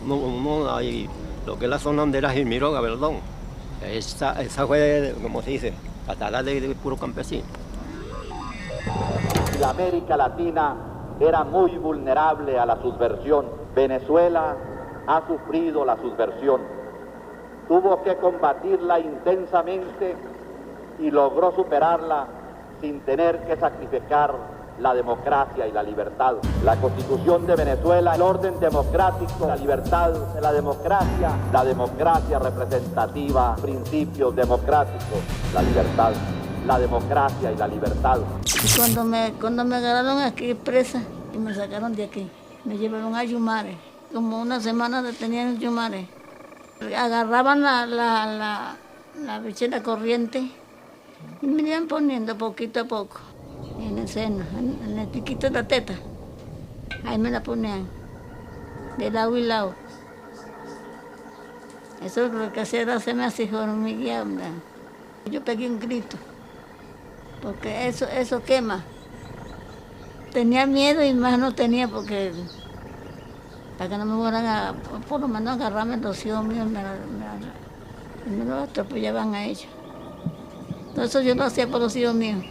Speaker 8: no hay lo que es la zona donde era Gilmiro Gabaldón, esa fue, como se dice, catarata de puro campesino.
Speaker 11: La América Latina era muy vulnerable a la subversión. Venezuela ha sufrido la subversión. Tuvo que combatirla intensamente y logró superarla sin tener que sacrificar la democracia y la libertad. La Constitución de Venezuela, el orden democrático, la libertad, la democracia representativa, principios democráticos, la libertad, la democracia y la libertad.
Speaker 12: Y cuando me agarraron aquí presa y me sacaron de aquí, me llevaron a Yumare, como una semana detenían en Yumare. Agarraban la bichera corriente y me iban poniendo poquito a poco en el seno, en el piquito de la teta. Ahí me la ponían, de lado y lado. Eso es lo que hacía era hacerme así, hormiguear. Yo pegué un grito, porque eso quema. Tenía miedo y más no tenía, porque para que no me fueran por lo menos agarrarme los hijos míos, me lo atropellaban a ellos. Entonces yo lo hacía por los hijos míos.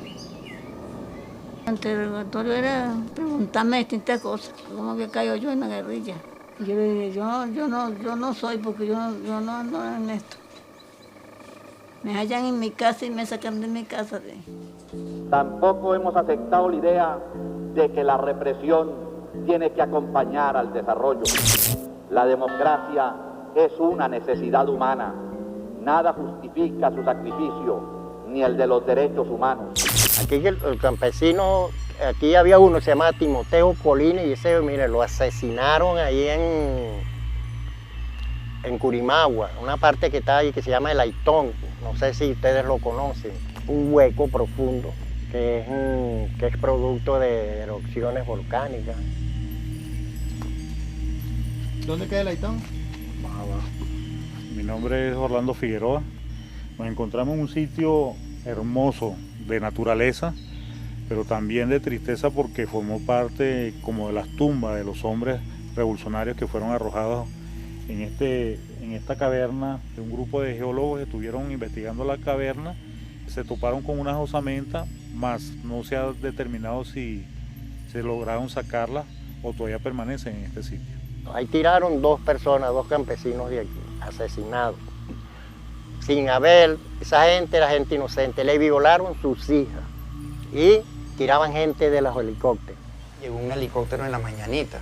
Speaker 12: El interrogatorio era preguntarme distintas cosas, cómo había caído yo en la guerrilla. Y yo le dije, yo no soy, porque yo no ando en esto. Me hallan en mi casa y me sacan de mi casa.
Speaker 11: Tampoco hemos aceptado la idea de que la represión tiene que acompañar al desarrollo. La democracia es una necesidad humana. Nada justifica su sacrificio, ni el de los derechos humanos.
Speaker 25: Aquí el campesino, aquí había uno que se llamaba Timoteo Colina y ese, mire, lo asesinaron ahí en Curimagua, una parte que está ahí que se llama el Aitón, no sé si ustedes lo conocen, un hueco profundo que es producto de erupciones volcánicas.
Speaker 26: ¿Dónde queda el Aitón?
Speaker 7: Mi nombre es Orlando Figueroa. Nos encontramos en un sitio hermoso de naturaleza, pero también de tristeza porque formó parte como de las tumbas de los hombres revolucionarios que fueron arrojados en esta caverna de un grupo de geólogos que estuvieron investigando la caverna. Se toparon con unas osamentas, mas no se ha determinado si se lograron sacarlas o todavía permanecen en este sitio.
Speaker 25: Ahí tiraron 2 personas, 2 campesinos de aquí, asesinados. Sin haber, esa gente era gente inocente, le violaron sus hijas y tiraban gente de los helicópteros.
Speaker 27: Llegó un helicóptero en la mañanita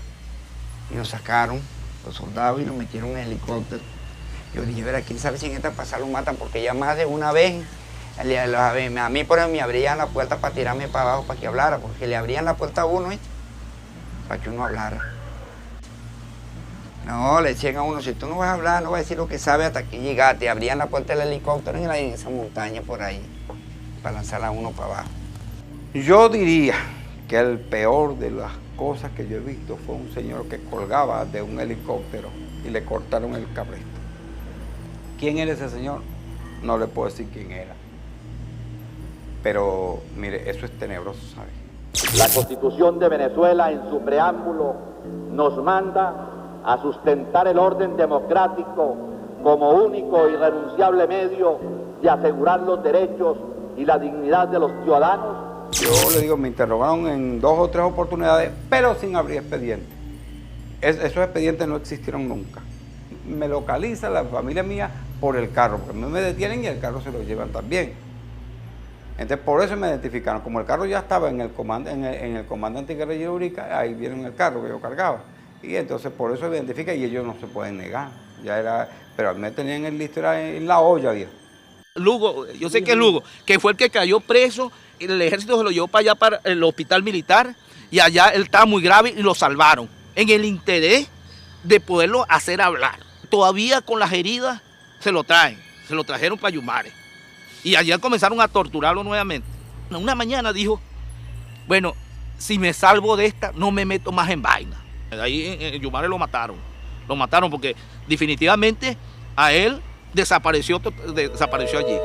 Speaker 27: y nos sacaron los soldados y nos metieron en el helicóptero. Yo dije, verá, quién sabe si en esta pasada lo matan, porque ya más de una vez a mí por ejemplo me abrían la puerta para tirarme para abajo para que hablara, porque le abrían la puerta a uno para que uno hablara. No, le decían a uno, si tú no vas a hablar, no vas a decir lo que sabes hasta aquí llegaste. Abrían la puerta del helicóptero en esa montaña por ahí, para lanzar a uno para abajo.
Speaker 28: Yo diría que el peor de las cosas que yo he visto fue un señor que colgaba de un helicóptero y le cortaron el cabresto. ¿Quién era ese señor? No le puedo decir quién era. Pero, mire, eso es tenebroso, ¿sabes?
Speaker 11: La Constitución de Venezuela, en su preámbulo, nos manda a sustentar el orden democrático como único y irrenunciable medio de asegurar los derechos y la dignidad de los ciudadanos.
Speaker 28: Yo le digo, me interrogaron en 2 o 3 oportunidades, pero sin abrir expediente. Esos expedientes no existieron nunca. Me localiza la familia mía por el carro, porque a mí me detienen y el carro se lo llevan también. Entonces por eso me identificaron. Como el carro ya estaba en el comando antiguerrillero Urica, ahí vieron el carro que yo cargaba. Y entonces por eso me identifican y ellos no se pueden negar. Ya era, pero a mí me tenían el listo, era en la olla, viejo.
Speaker 5: Lugo, yo sé que es Lugo, que fue el que cayó preso, y el ejército se lo llevó para allá, para el hospital militar, y allá él estaba muy grave y lo salvaron, en el interés de poderlo hacer hablar. Todavía con las heridas se lo trajeron para Yumare, y allá comenzaron a torturarlo nuevamente. Una mañana dijo, bueno, si me salvo de esta, no me meto más en vaina. Ahí en Yumare lo mataron porque definitivamente a él desapareció allí.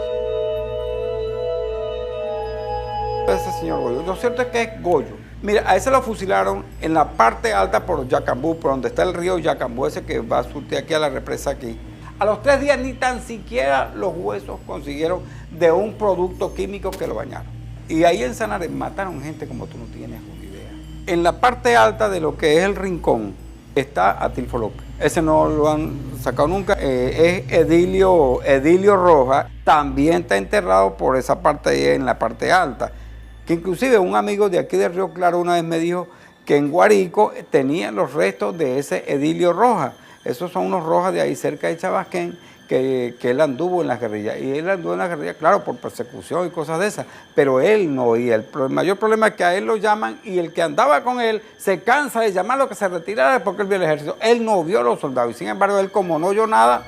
Speaker 28: Ese señor Goyo, lo cierto es que es Goyo. Mira, a ese lo fusilaron en la parte alta por Yacambú, por donde está el río Yacambú, ese que va a surtir aquí a la represa aquí. A los 3 días ni tan siquiera los huesos consiguieron de un producto químico que lo bañaron. Y ahí en Sanare mataron gente como tú no tienes una idea. En la parte alta de lo que es el rincón está Atilfo López. Ese no lo han sacado nunca. Es Edilio Rojas. También está enterrado por esa parte ahí en la parte alta. Que inclusive un amigo de aquí de Río Claro una vez me dijo que en Guarico tenían los restos de ese Edilio Rojas. Esos son unos Rojas de ahí cerca de Chabasquén, que él anduvo en las guerrillas. Y él anduvo en las guerrillas, claro, por persecución y cosas de esas, pero él no oía. El mayor problema es que a él lo llaman y el que andaba con él se cansa de llamarlo que se retirara porque él vio el ejército. Él no vio a los soldados y sin embargo él, como no oyó nada,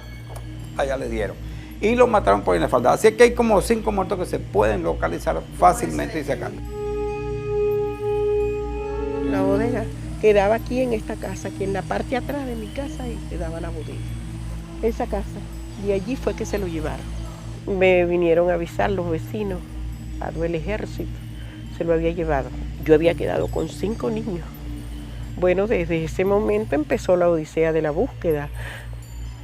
Speaker 28: allá le dieron. Y lo mataron por inefaldad. Así que hay como 5 muertos que se pueden localizar fácilmente y sacar.
Speaker 10: La bodega quedaba aquí en esta casa, aquí en la parte de atrás de mi casa, y quedaba la bodega. Esa casa, de allí fue que se lo llevaron. Me vinieron a avisar los vecinos, el ejército, se lo había llevado. Yo había quedado con 5 niños. Bueno, desde ese momento empezó la odisea de la búsqueda,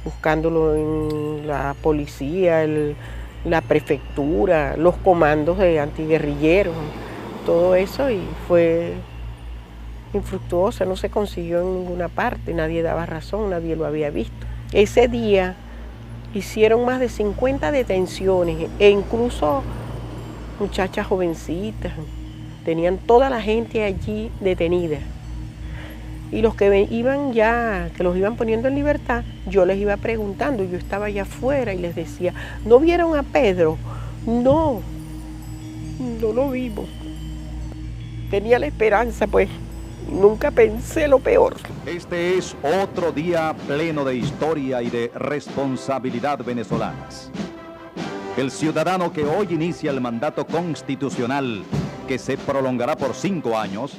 Speaker 10: buscándolo en la policía, la prefectura, los comandos de antiguerrilleros, todo eso, y fue infructuosa, no se consiguió en ninguna parte, nadie daba razón, nadie lo había visto. Ese día hicieron más de 50 detenciones e incluso muchachas jovencitas, tenían toda la gente allí detenida. Y los que iban ya, que los iban poniendo en libertad, yo les iba preguntando, yo estaba allá afuera y les decía, ¿no vieron a Pedro? No lo vimos. Tenía la esperanza, pues, nunca pensé lo peor.
Speaker 13: Este es otro día pleno de historia y de responsabilidad venezolanas. El ciudadano que hoy inicia el mandato constitucional, que se prolongará por 5 años,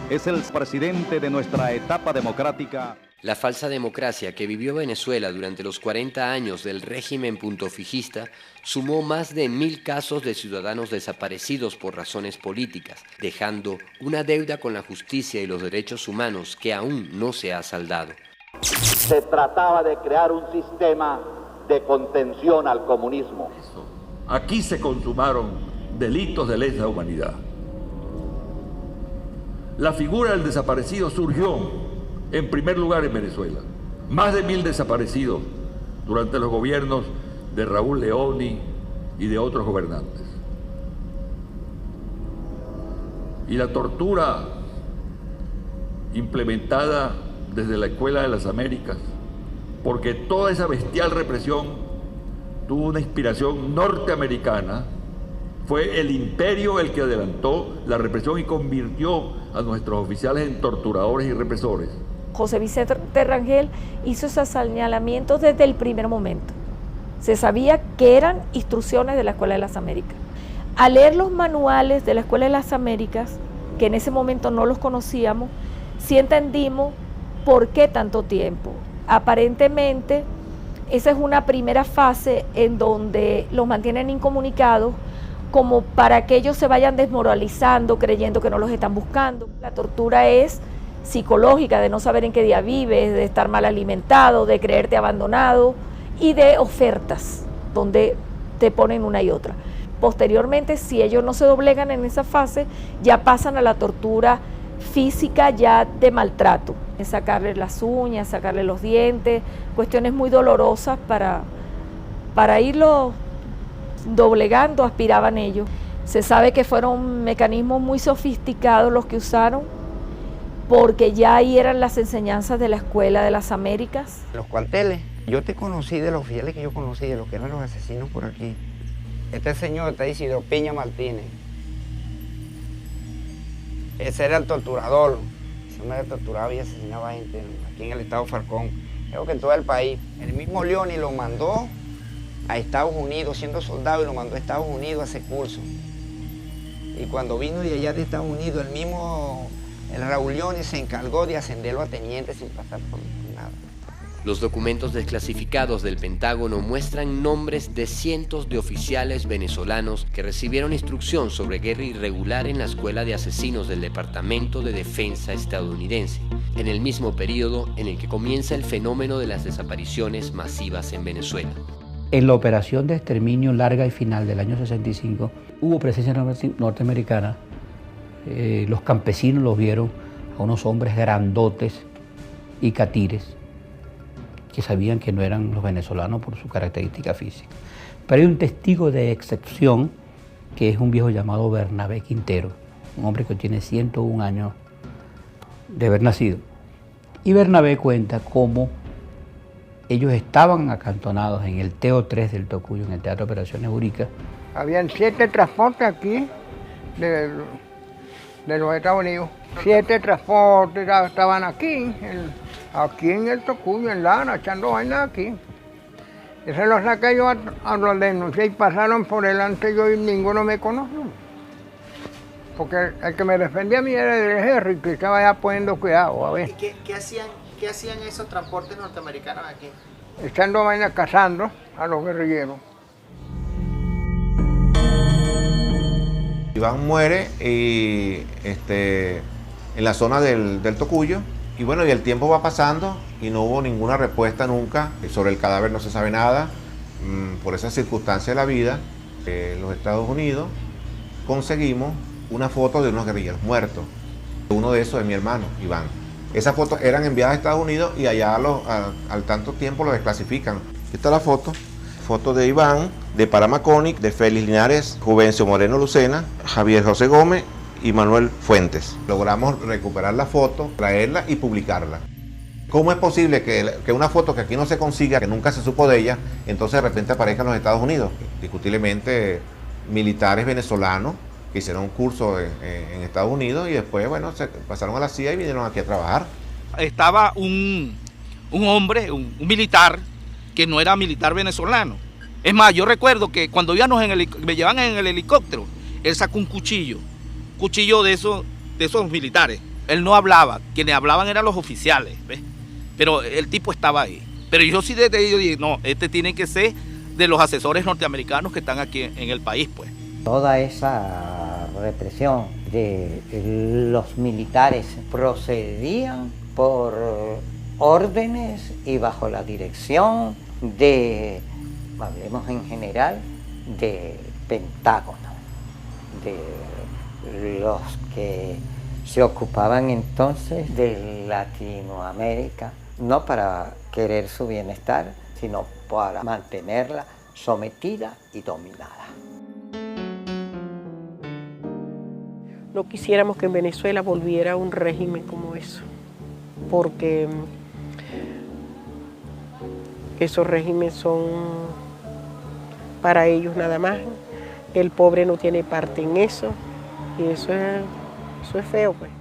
Speaker 13: es el presidente de nuestra etapa democrática.
Speaker 3: La falsa democracia que vivió Venezuela durante los 40 años del régimen puntofijista sumó más de 1000 casos de ciudadanos desaparecidos por razones políticas, dejando una deuda con la justicia y los derechos humanos que aún no se ha saldado.
Speaker 11: Se trataba de crear un sistema de contención al comunismo.
Speaker 14: Aquí se consumaron delitos de lesa humanidad. La figura del desaparecido surgió en primer lugar en Venezuela. Más de 1000 desaparecidos durante los gobiernos de Raúl Leoni y de otros gobernantes. Y la tortura implementada desde la Escuela de las Américas, porque toda esa bestial represión tuvo una inspiración norteamericana. Fue el imperio el que adelantó la represión y convirtió a nuestros oficiales en torturadores y represores.
Speaker 21: José Vicente Rangel hizo esos señalamientos desde el primer momento. Se sabía que eran instrucciones de la Escuela de las Américas. Al leer los manuales de la Escuela de las Américas, que en ese momento no los conocíamos, sí entendimos por qué tanto tiempo. Aparentemente, esa es una primera fase en donde los mantienen incomunicados, como para que ellos se vayan desmoralizando, creyendo que no los están buscando. La tortura es psicológica, de no saber en qué día vives, de estar mal alimentado, de creerte abandonado y de ofertas, donde te ponen una y otra. Posteriormente, si ellos no se doblegan en esa fase, ya pasan a la tortura física ya de maltrato, sacarle las uñas, sacarle los dientes, cuestiones muy dolorosas para irlo doblegando, aspiraban ellos. Se sabe que fueron mecanismos muy sofisticados los que usaron, porque ya ahí eran las enseñanzas de la Escuela de las Américas.
Speaker 27: Los cuarteles, yo te conocí de los oficiales que yo conocí, de los que eran los asesinos por aquí. Este señor está Isidro Piña Martínez. Ese era el torturador. Ese hombre torturaba y asesinaba gente aquí en el estado Falcón. Creo que en todo el país. El mismo Leoni lo mandó a Estados Unidos, siendo soldado, y lo mandó a Estados Unidos a hacer curso. Y cuando vino de allá de Estados Unidos, el Raúl Leoni se encargó de ascenderlo a teniente sin pasar por nada.
Speaker 3: Los documentos desclasificados del Pentágono muestran nombres de cientos de oficiales venezolanos que recibieron instrucción sobre guerra irregular en la Escuela de Asesinos del Departamento de Defensa estadounidense, en el mismo periodo en el que comienza el fenómeno de las desapariciones masivas en Venezuela.
Speaker 4: En la operación de exterminio larga y final del año 65 hubo presencia norteamericana. Los campesinos los vieron a unos hombres grandotes y catires que sabían que no eran los venezolanos por su característica física. Pero hay un testigo de excepción que es un viejo llamado Bernabé Quintero, un hombre que tiene 101 años de haber nacido. Y Bernabé cuenta cómo ellos estaban acantonados en el TO3 del Tocuyo, en el Teatro de Operaciones Urica.
Speaker 9: Habían 7 transportes aquí de los Estados Unidos. 7 transportes estaban aquí en el Tocuyo, en Lara, echando vaina aquí. Ese lo saqué yo a los denuncié y pasaron por delante yo y ninguno me conoció. Porque el que me defendía a mí era el ejército y estaba ya poniendo cuidado, a ver.
Speaker 15: ¿Qué hacían esos transportes norteamericanos aquí?
Speaker 9: Echando vaina, cazando a los guerrilleros.
Speaker 16: Iván muere y, en la zona del Tocuyo, y bueno, y el tiempo va pasando y no hubo ninguna respuesta nunca. Sobre el cadáver no se sabe nada. Por esa circunstancia de la vida, en los Estados Unidos conseguimos una foto de unos guerrilleros muertos. Uno de esos es mi hermano, Iván. Esas fotos eran enviadas a Estados Unidos y allá al tanto tiempo lo desclasifican. Aquí está la foto de Iván, de Paramaconic, de Félix Linares, Juvencio Moreno Lucena, Javier José Gómez y Manuel Fuentes. Logramos recuperar la foto, traerla y publicarla. ¿Cómo es posible que una foto que aquí no se consiga, que nunca se supo de ella, entonces de repente aparezca en los Estados Unidos? Discutiblemente militares venezolanos que hicieron un curso en Estados Unidos y después, bueno, se pasaron a la CIA y vinieron aquí a trabajar.
Speaker 5: Estaba un hombre, un militar, que no era militar venezolano. Es más, yo recuerdo que cuando me llevaban en el helicóptero, él sacó un cuchillo de esos militares. Él no hablaba, quienes hablaban eran los oficiales, ¿ves? Pero el tipo estaba ahí. Pero yo sí desde ellos dije, no, este tiene que ser de los asesores norteamericanos que están aquí en el país, pues.
Speaker 1: Toda esa represión de los militares procedían por órdenes y bajo la dirección de, hablemos en general, del Pentágono, de los que se ocupaban entonces de Latinoamérica, no para querer su bienestar, sino para mantenerla sometida y dominada.
Speaker 10: No quisiéramos que en Venezuela volviera un régimen como eso, porque esos regímenes son para ellos nada más. El pobre no tiene parte en eso y eso es feo, pues.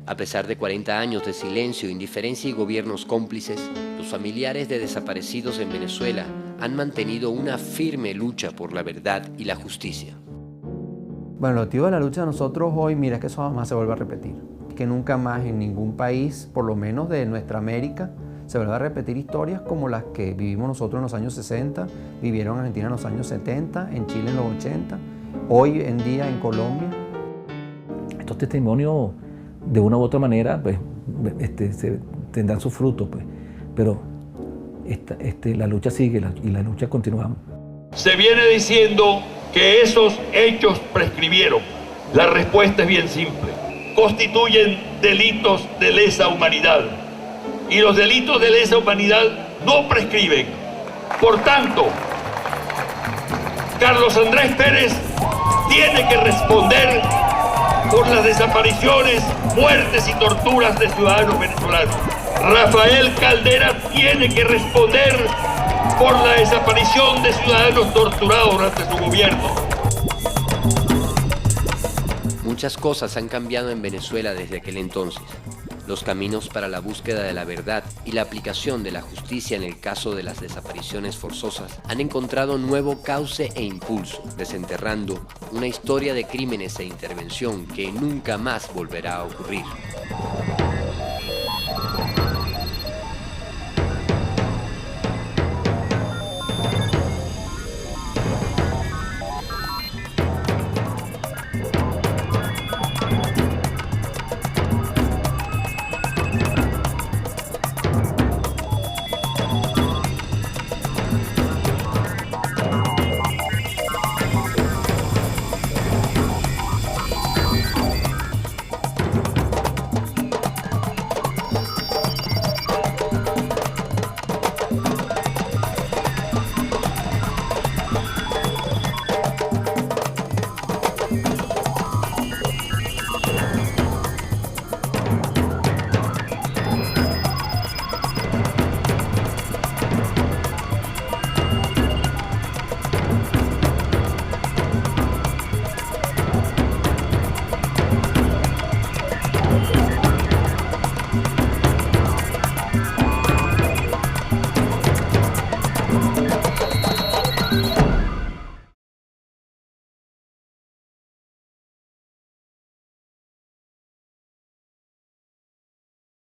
Speaker 3: A pesar de 40 años de silencio, indiferencia y gobiernos cómplices, los familiares de desaparecidos en Venezuela han mantenido una firme lucha por la verdad y la justicia.
Speaker 17: Bueno, el motivo de la lucha de nosotros hoy, mira, es que eso jamás se vuelve a repetir. Que nunca más en ningún país, por lo menos de nuestra América, se vuelva a repetir historias como las que vivimos nosotros en los años 60, vivieron en Argentina en los años 70, en Chile en los 80, hoy en día en Colombia.
Speaker 18: Estos testimonios, de una u otra manera, pues, tendrán sus frutos, pues. Pero la lucha sigue y la lucha continuamos.
Speaker 14: Se viene diciendo que esos hechos prescribieron? La respuesta es bien simple. Constituyen delitos de lesa humanidad. Y los delitos de lesa humanidad no prescriben. Por tanto, Carlos Andrés Pérez tiene que responder por las desapariciones, muertes y torturas de ciudadanos venezolanos. Rafael Caldera tiene que responder por la desaparición de ciudadanos torturados durante su gobierno.
Speaker 3: Muchas cosas han cambiado en Venezuela desde aquel entonces. Los caminos para la búsqueda de la verdad y la aplicación de la justicia en el caso de las desapariciones forzosas han encontrado nuevo cauce e impulso, desenterrando una historia de crímenes e intervención que nunca más volverá a ocurrir.